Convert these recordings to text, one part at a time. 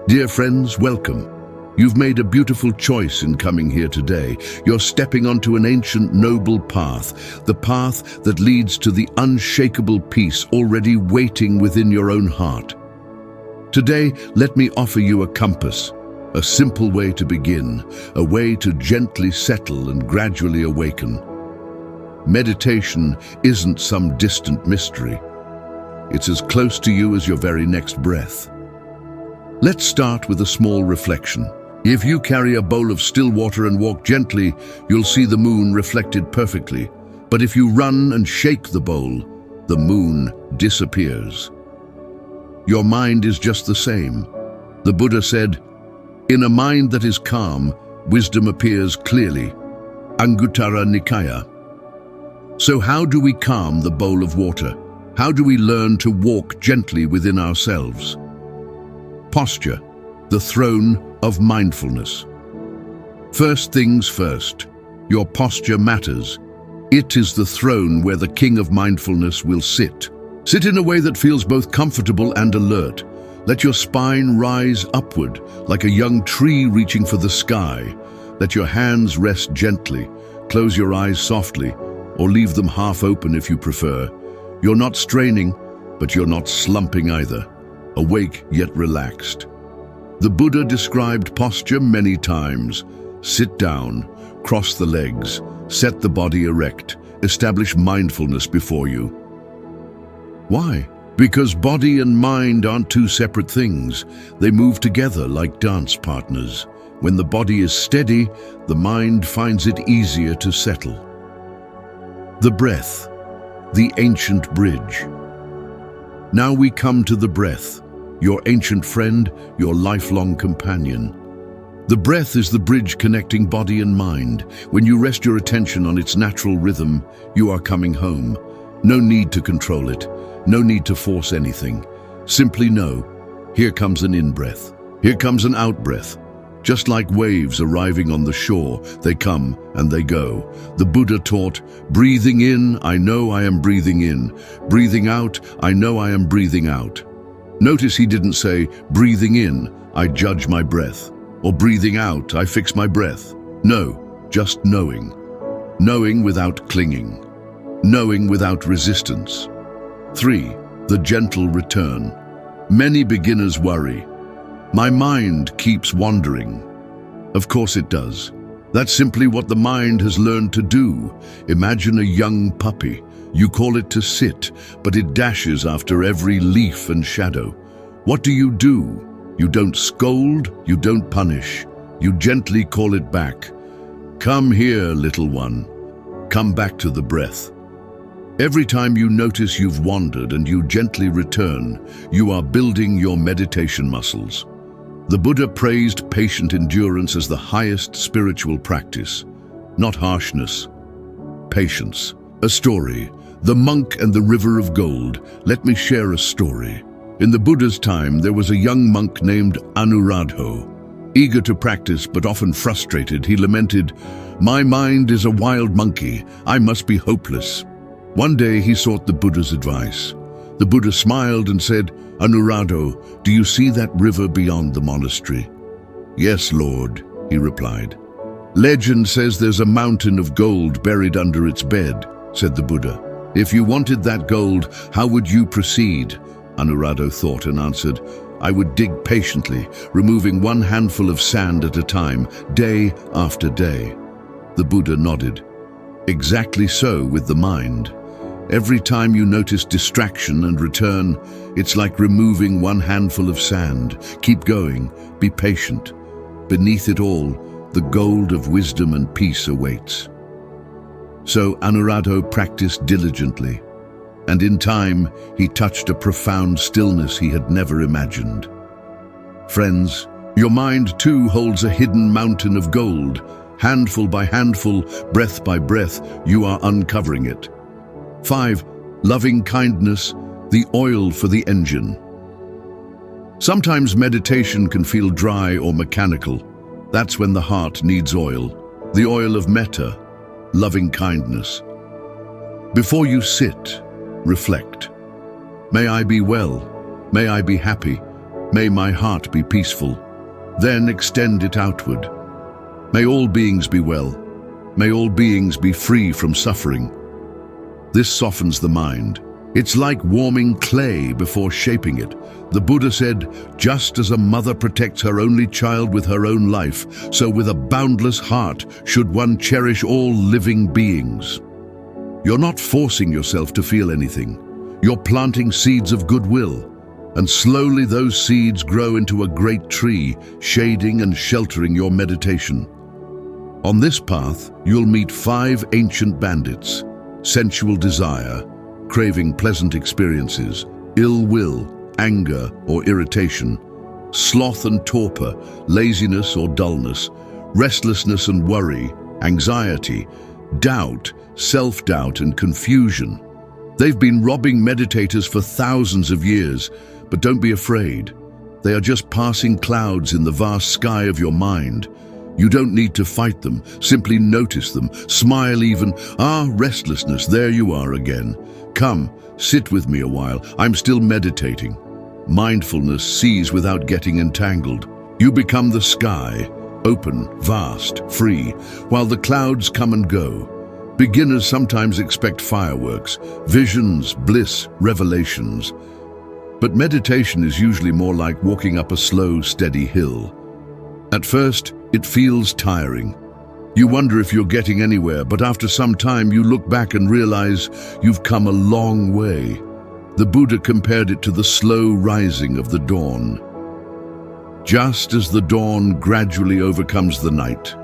Dear friends, welcome. You've made a beautiful choice in coming here today. You're stepping onto an ancient, noble path, the path that leads to the unshakable peace already waiting within your own heart. Today, let me offer you a compass, a simple way to begin, a way to gently settle and gradually awaken. Meditation isn't some distant mystery. It's as close to you as your very next breath. Let's start with a small reflection. If you carry a bowl of still water and walk gently, you'll see the moon reflected perfectly. But if you run and shake the bowl, the moon disappears. Your mind is just the same. The Buddha said, "In a mind that is calm, wisdom appears clearly." Anguttara Nikaya. So how do we calm the bowl of water? How do we learn to walk gently within ourselves? Posture, the throne of mindfulness. First things first, your posture matters. It is the throne where the king of mindfulness will sit. Sit in a way that feels both comfortable and alert. Let your spine rise upward, like a young tree reaching for the sky. Let your hands rest gently. Close your eyes softly, or leave them half open if you prefer. You're not straining, but you're not slumping either. Awake yet relaxed. The Buddha described posture many times. Sit down, cross the legs, set the body erect, establish mindfulness before you. Why? Because body and mind aren't two separate things. They move together like dance partners. When the body is steady, the mind finds it easier to settle. The breath, the ancient bridge. Now we come to the breath, your ancient friend, your lifelong companion. The breath is the bridge connecting body and mind. When you rest your attention on its natural rhythm, you are coming home. No need to control it, no need to force anything. Simply know, here comes an in-breath, here comes an out-breath. Just like waves arriving on the shore, they come and they go. The Buddha taught, breathing in, I know I am breathing in. Breathing out, I know I am breathing out. Notice he didn't say, breathing in, I judge my breath, or breathing out, I fix my breath. No, just knowing. Knowing without clinging. Knowing without resistance. 3. The gentle return. Many beginners worry. My mind keeps wandering. Of course it does. That's simply what the mind has learned to do. Imagine a young puppy. You call it to sit, but it dashes after every leaf and shadow. What do? You don't scold, you don't punish. You gently call it back. Come here, little one. Come back to the breath. Every time you notice you've wandered and you gently return, you are building your meditation muscles. The Buddha praised patient endurance as the highest spiritual practice, not harshness, patience. A story, the monk and the river of gold. Let me share a story. In the Buddha's time, there was a young monk named Anuradho. Eager to practice but often frustrated, he lamented, "My mind is a wild monkey. I must be hopeless." One day he sought the Buddha's advice. The Buddha smiled and said, "Anuradho, do you see that river beyond the monastery?" "Yes, Lord," he replied. "Legend says there's a mountain of gold buried under its bed," said the Buddha. "If you wanted that gold, how would you proceed?" Anuradho thought and answered, "I would dig patiently, removing one handful of sand at a time, day after day." The Buddha nodded. Exactly so with the mind. Every time you notice distraction and return, it's like removing one handful of sand. Keep going, be patient. Beneath it all, the gold of wisdom and peace awaits. So Anuradho practiced diligently, and in time he touched a profound stillness he had never imagined. Friends, your mind too holds a hidden mountain of gold. Handful by handful, breath by breath, you are uncovering it. 5. Loving kindness, the oil for the engine. Sometimes meditation can feel dry or mechanical. That's when the heart needs oil, the oil of metta, loving kindness. Before you sit, reflect. May I be well, may I be happy, May my heart be peaceful. Then extend it outward. May all beings be well. May all beings be free from suffering. This softens the mind. It's like warming clay before shaping it. The Buddha said, just as a mother protects her only child with her own life, so with a boundless heart should one cherish all living beings. You're not forcing yourself to feel anything. You're planting seeds of goodwill, and slowly those seeds grow into a great tree, shading and sheltering your meditation. On this path, you'll meet 5 ancient bandits: sensual desire, craving pleasant experiences, ill will, anger or irritation, sloth and torpor, laziness or dullness, restlessness and worry, anxiety, doubt, self-doubt and confusion. They've been robbing meditators for thousands of years, but don't be afraid. They are just passing clouds in the vast sky of your mind. You don't need to fight them, simply notice them, smile even. Restlessness, there you are again. Come, sit with me a while, I'm still meditating. Mindfulness sees without getting entangled. You become the sky, open, vast, free, while the clouds come and go. Beginners sometimes expect fireworks, visions, bliss, revelations. But meditation is usually more like walking up a slow, steady hill. At first, it feels tiring. You wonder if you're getting anywhere, but after some time you look back and realize you've come a long way. The Buddha compared it to the slow rising of the dawn. Just as the dawn gradually overcomes the night,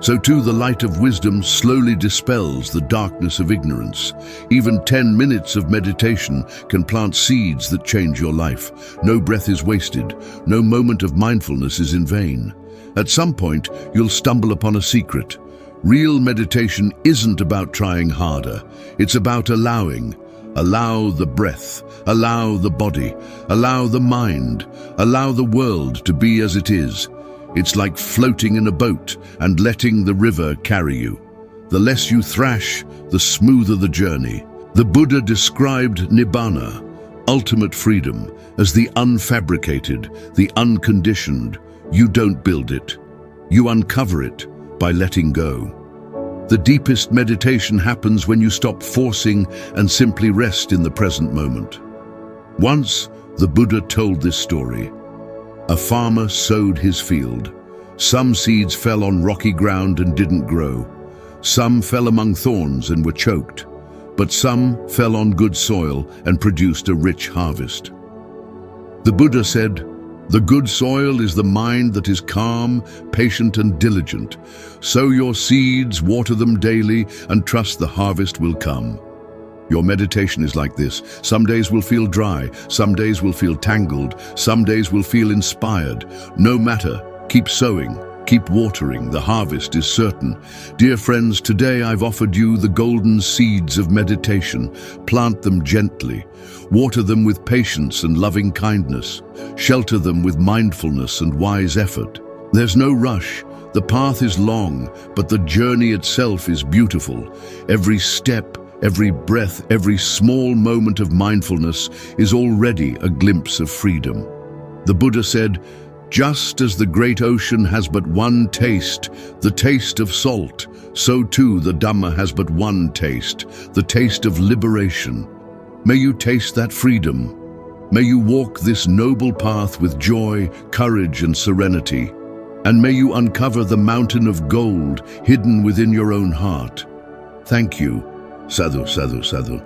so too the light of wisdom slowly dispels the darkness of ignorance. Even 10 minutes of meditation can plant seeds that change your life. No breath is wasted. No moment of mindfulness is in vain. At some point, you'll stumble upon a secret. Real meditation isn't about trying harder. It's about allowing. Allow the breath, allow the body, allow the mind, allow the world to be as it is. It's like floating in a boat and letting the river carry you. The less you thrash, the smoother the journey. The Buddha described Nibbana, ultimate freedom, as the unfabricated, the unconditioned. You don't build it. You uncover it by letting go. The deepest meditation happens when you stop forcing and simply rest in the present moment. Once, the Buddha told this story. A farmer sowed his field. Some seeds fell on rocky ground and didn't grow. Some fell among thorns and were choked. But some fell on good soil and produced a rich harvest. The Buddha said, "The good soil is the mind that is calm, patient and diligent. Sow your seeds, water them daily, and trust the harvest will come." Your meditation is like this. Some days will feel dry, some days will feel tangled, some days will feel inspired. No matter, keep sowing, keep watering, the harvest is certain. Dear friends, today I've offered you the golden seeds of meditation. Plant them gently. Water them with patience and loving kindness. Shelter them with mindfulness and wise effort. There's no rush. The path is long, but the journey itself is beautiful. Every step, every breath, every small moment of mindfulness is already a glimpse of freedom. The Buddha said, "Just as the great ocean has but one taste, the taste of salt, so too the Dhamma has but one taste, the taste of liberation." May you taste that freedom. May you walk this noble path with joy, courage and serenity. And may you uncover the mountain of gold hidden within your own heart. Thank you. Sadhu, sadhu, sadhu.